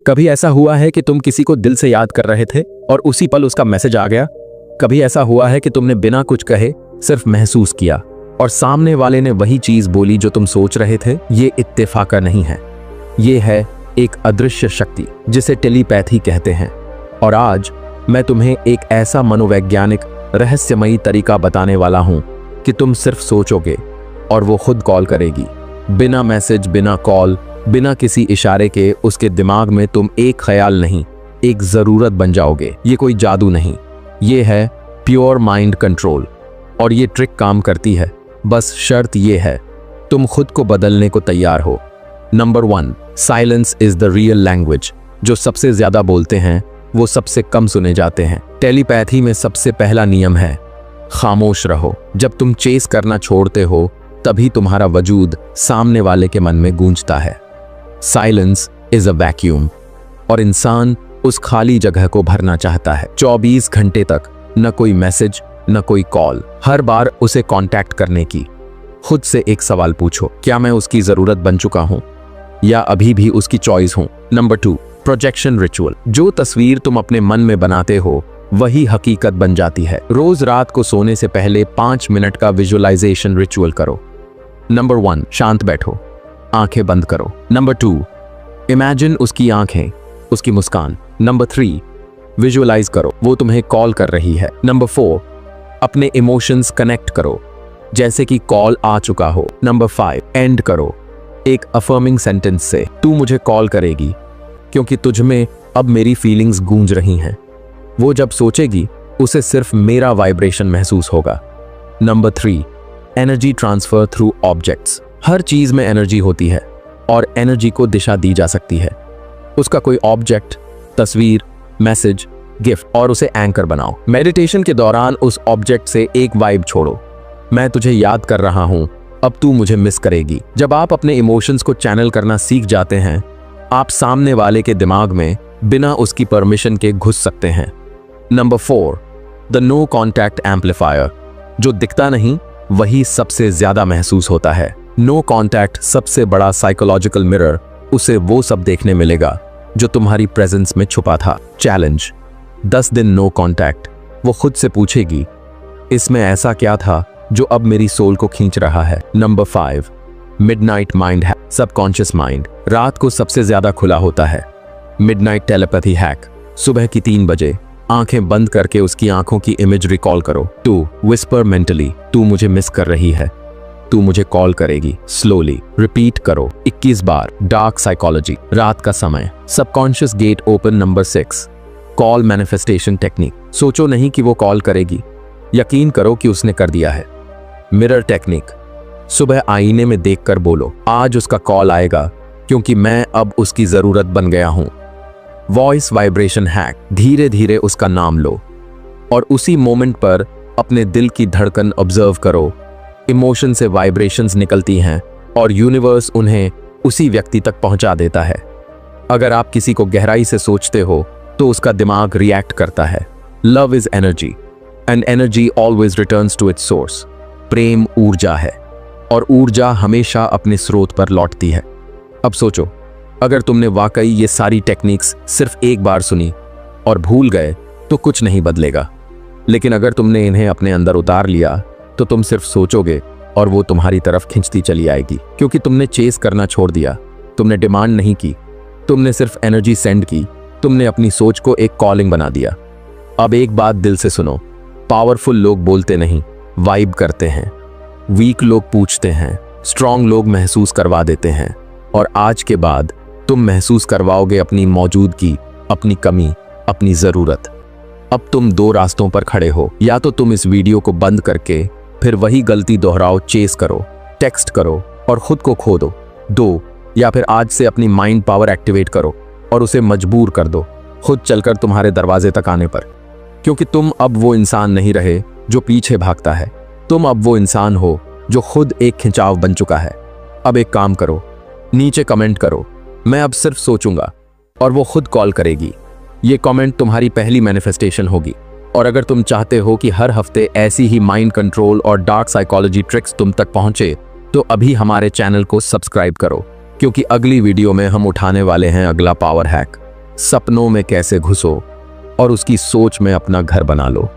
कभी ऐसा हुआ है कि तुम किसी को दिल से याद कर रहे थे और उसी पल उसका मैसेज आ गया? कभी ऐसा हुआ है कि तुमने बिना कुछ कहे सिर्फ महसूस किया और सामने वाले ने वही चीज बोली जो तुम सोच रहे थे? ये इत्तेफाक नहीं है, ये है एक अदृश्य शक्ति जिसे टेलीपैथी कहते हैं। और आज मैं तुम्हें एक ऐसा मनोवैज्ञानिक रहस्यमयी तरीका बताने वाला हूं कि तुम सिर्फ सोचोगे और वो खुद कॉल करेगी। बिना मैसेज, बिना कॉल, बिना किसी इशारे के उसके दिमाग में तुम एक ख्याल नहीं, एक जरूरत बन जाओगे। ये कोई जादू नहीं, ये है प्योर माइंड कंट्रोल। और ये ट्रिक काम करती है, बस शर्त ये है तुम खुद को बदलने को तैयार हो। Number 1, silence is the real language. जो सबसे ज्यादा बोलते हैं वो सबसे कम सुने जाते हैं। टेलीपैथी में सबसे पहला नियम है खामोश रहो। जब तुम चेस करना छोड़ते हो तभी तुम्हारा वजूद सामने वाले के मन में गूंजता है। साइलेंस इज अ वैक्यूम और इंसान उस खाली जगह को भरना चाहता है। 24 घंटे तक न कोई मैसेज, न कोई कॉल। हर बार उसे कांटेक्ट करने की खुद से एक सवाल पूछो, क्या मैं उसकी जरूरत बन चुका हूं या अभी भी उसकी चॉइस हूं? Number 2, projection ritual. जो तस्वीर तुम अपने मन में बनाते हो वही हकीकत बन जाती है। रोज रात को सोने से पहले 5 मिनट का विजुअलाइजेशन रिचुअल करो। नंबर 1, शांत बैठो, आंखें बंद करो। नंबर 2, इमेजिन उसकी आंखें, उसकी मुस्कान। नंबर 3, विजुअलाइज करो वो तुम्हें कॉल कर रही है। नंबर 4, अपने इमोशंस कनेक्ट करो जैसे कि कॉल आ चुका हो। नंबर 5, एंड करो एक अफर्मिंग सेंटेंस से, तू मुझे कॉल करेगी क्योंकि तुझ में अब मेरी फीलिंग्स गूंज रही हैं। वो जब सोचेगी उसे सिर्फ मेरा वाइब्रेशन महसूस होगा। Number 3, energy transfer through objects. हर चीज में एनर्जी होती है और एनर्जी को दिशा दी जा सकती है। उसका कोई ऑब्जेक्ट, तस्वीर, मैसेज, गिफ्ट और उसे एंकर बनाओ। मेडिटेशन के दौरान उस ऑब्जेक्ट से एक वाइब छोड़ो, मैं तुझे याद कर रहा हूं, अब तू मुझे मिस करेगी। जब आप अपने इमोशंस को चैनल करना सीख जाते हैं, आप सामने वाले के दिमाग में बिना उसकी परमिशन के घुस सकते हैं। Number 4, the no contact amplifier. जो दिखता नहीं वही सबसे ज्यादा महसूस होता है। नो कॉन्टैक्ट सबसे बड़ा साइकोलॉजिकल मिरर, उसे वो सब देखने मिलेगा जो तुम्हारी प्रेजेंस में छुपा था। चैलेंज, 10 दिन नो कॉन्टैक्ट। वो खुद से पूछेगी इसमें ऐसा क्या था जो अब मेरी सोल को खींच रहा है। Number 5, midnight mind hack. Subconscious mind रात को सबसे ज्यादा खुला होता है। मिडनाइट टेलीपैथी हैक, सुबह की 3 बजे आंखें बंद करके उसकी आंखों की इमेज रिकॉल करो। 2, विस्पर मेंटली, तू मुझे मिस कर रही है, तू मुझे कॉल करेगी। स्लोली रिपीट करो 21 बार। डार्क साइकोलॉजी, रात का समय, subconscious gate open. Number 6, call manifestation technique. सोचो नहीं कि वो कॉल करेगी, यकीन करो कि उसने कर दिया है। मिरर टेक्निक, सुबह आईने में देखकर बोलो आज उसका कॉल आएगा क्योंकि मैं अब उसकी जरूरत बन गया हूं। वॉइस वाइब्रेशन हैक, धीरे धीरे उसका नाम लो और उसी मोमेंट पर अपने दिल की धड़कन ऑब्जर्व करो। इमोशन से वाइब्रेशंस निकलती हैं और यूनिवर्स उन्हें उसी व्यक्ति तक पहुंचा देता है। अगर आप किसी को गहराई से सोचते हो तो उसका दिमाग रिएक्ट करता है। Love is energy and energy always returns to its source. प्रेम ऊर्जा है और ऊर्जा हमेशा अपने स्रोत पर लौटती है। अब सोचो, अगर तुमने वाकई ये सारी टेक्निक्स सिर्फ एक बार सुनी और भूल गए तो कुछ नहीं बदलेगा, लेकिन अगर तुमने इन्हें अपने अंदर उतार लिया तो तुम सिर्फ सोचोगे और वो तुम्हारी तरफ खिंचती चली आएगी, क्योंकि तुमने चेस करना छोड़ दिया, तुमने डिमांड नहीं की, तुमने सिर्फ एनर्जी सेंड की, तुमने अपनी सोच को एक कॉलिंग बना दिया। अब एक बात दिल से सुनो, पावरफुल लोग बोलते नहीं, वाइब करते हैं। वीक लोग पूछते हैं, स्ट्रॉन्ग लोग महसूस करवा देते हैं। और आज के बाद तुम महसूस करवाओगे अपनी मौजूदगी, अपनी कमी, अपनी जरूरत। अब तुम 2 रास्तों पर खड़े हो, या तो तुम इस वीडियो को बंद करके फिर वही गलती दोहराओ, चेस करो, टेक्स्ट करो और खुद को खो दो। 2, या फिर आज से अपनी माइंड पावर एक्टिवेट करो और उसे मजबूर कर दो खुद चलकर तुम्हारे दरवाजे तक आने पर, क्योंकि तुम अब वो इंसान नहीं रहे जो पीछे भागता है, तुम अब वो इंसान हो जो खुद एक खिंचाव बन चुका है। अब एक काम करो, नीचे कमेंट करो, मैं अब सिर्फ सोचूंगा और वो खुद कॉल करेगी। ये कमेंट तुम्हारी पहली मैनिफेस्टेशन होगी। और अगर तुम चाहते हो कि हर हफ्ते ऐसी ही माइंड कंट्रोल और डार्क साइकोलॉजी ट्रिक्स तुम तक पहुंचे, तो अभी हमारे चैनल को सब्सक्राइब करो, क्योंकि अगली वीडियो में हम उठाने वाले हैं अगला पावर हैक। सपनों में कैसे घुसो और उसकी सोच में अपना घर बना लो।